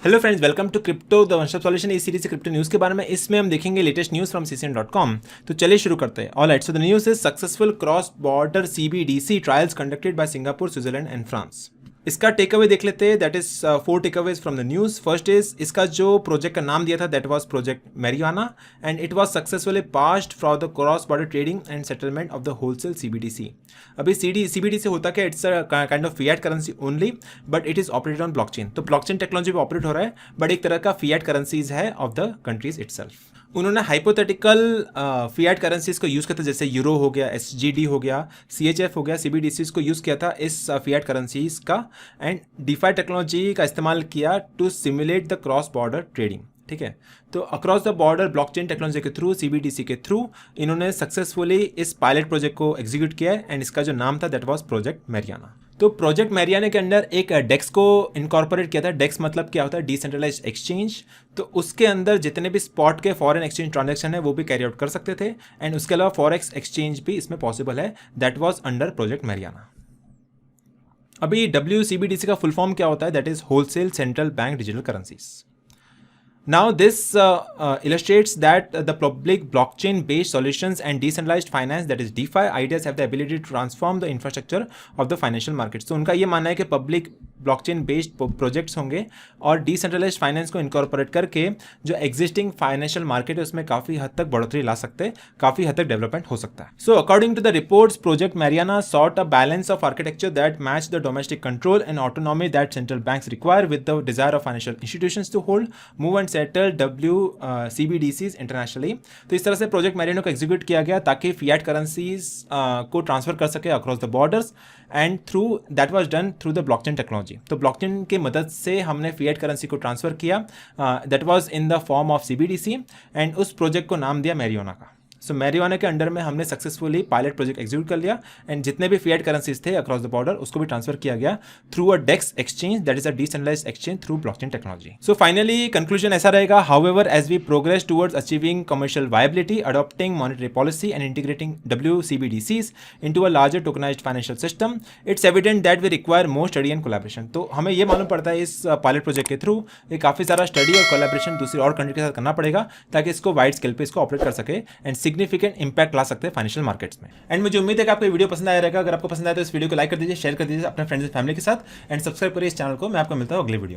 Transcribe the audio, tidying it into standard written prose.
Hello friends, welcome to crypto the one stop solution. इस series से crypto news के बारे में इसमें हम देखेंगे लेटेस्ट न्यूज़ फ्रॉम ccn.com। तो चलिए शुरू करते हैं। Alright, so the news is successful cross border CBDC trials conducted by Singapore, Switzerland and France. इसका टेक अवे देख लेते हैं। That is 4 take aways from the news. First is, इसका जो प्रोजेक्ट का नाम दिया था that was project Mariana and it was successfully passed for the cross border trading and settlement of the wholesale CBDC। अभी CBDC होता क्या? It's a kind of fiat currency only, but it is operated on blockchain. तो blockchain technology पे operate हो रहा है, but एक तरह का फिएट करेंसीज है ऑफ द कंट्रीज इटसेल्फ। उन्होंने हाइपोथेटिकल फिएट करेंसीज को यूज़ किया था, जैसे यूरो हो गया, SGD हो गया, CHF हो गया, CBDCs को यूज़ किया था इस फिएट करेंसीज का, एंड डीफाई टेक्नोलॉजी का इस्तेमाल किया to simulate the cross border trading. ठीक है, तो across the border blockchain technology के थ्रू, CBDC के थ्रू इन्होंने सक्सेसफुली इस पायलट प्रोजेक्ट को एग्जीक्यूट किया है एंड इसका जो नाम था दैट वाज प्रोजेक्ट मैरियाना। तो प्रोजेक्ट मैरियाना के अंदर एक डेक्स को इनकॉर्पोरेट किया था। डेक्स मतलब क्या होता है? Decentralized exchange. तो उसके अंदर जितने भी स्पॉट के फॉरेन एक्सचेंज ट्रांजैक्शन है वो भी कैरी आउट कर सकते थे, एंड उसके अलावा फॉरेक्स एक्सचेंज भी इसमें पॉसिबल है। That was under project Mariana. अभी WCBDC का फुल फॉर्म क्या होता है? That is wholesale central bank digital currencies. Now, this illustrates that the public blockchain-based solutions and decentralized finance, that is DeFi, ideas have the ability to transform the infrastructure of the financial markets. तो उनका ये मानना है कि public blockchain based projects होंगे और decentralised finance को incorporate करके जो एग्जिस्टिंग फाइनेंशियल मार्केट है उसमें काफ़ी हद तक बढ़ोतरी ला सकते हैं, काफ़ी हद तक डेवलपमेंट हो सकता है। So according to the reports, project Mariana sought a balance of architecture that match the domestic control and autonomy that central banks require with the desire of financial institutions to hold, move and settle CBDCs internationally. तो इस तरह से project Mariana को execute किया गया ताकि fiat currencies को transfer कर सके across the borders, and through that was done through the blockchain technology. तो ब्लॉकचेन की मदद से हमने फिएट करेंसी को ट्रांसफर किया, that was in the form of CBDC, and उस प्रोजेक्ट को नाम दिया मैरियाना का। सो मैरियाना के अंडर में हमने सक्सेसफुली पायलट प्रोजेक्ट एग्जीक्यूट कर लिया, एंड जितने भी फिएट करेंसीज थे अक्रॉस द बॉर्डर उसको भी ट्रांसफर किया गया through a DEX exchange, that is a decentralized exchange through blockchain technology. So finally conclusion ऐसा रहेगा, however as we progress towards achieving commercial viability, adopting monetary policy and integrating WCBDCs into a larger tokenized financial system, it's evident that we require more study and collaboration। तो हमें ये मालूम पड़ता है इस pilot project के through ये काफ़ी सारा स्टडी और कोलैबोरेशन दूसरी और कंट्री के साथ करना पड़ेगा ताकि इसको वाइड स्केल पे इसको ऑपरेट कर सके एंड सिग्निफिकेंट इंपैक्ट ला सकते हैं फाइनेंशियल मार्केट्स में। एंड मुझे उम्मीद है कि आपको ये वीडियो पसंद आया रहेगा। अगर आपको पसंद आया तो इस वीडियो को लाइक कर दीजिए, शेयर कर दीजिए अपने फ्रेंड्स एंड फैमिली के साथ, एंड सब्सक्राइब करिए इस चैनल को। मैं आपको मिलता हूँ अगले वीडियो में।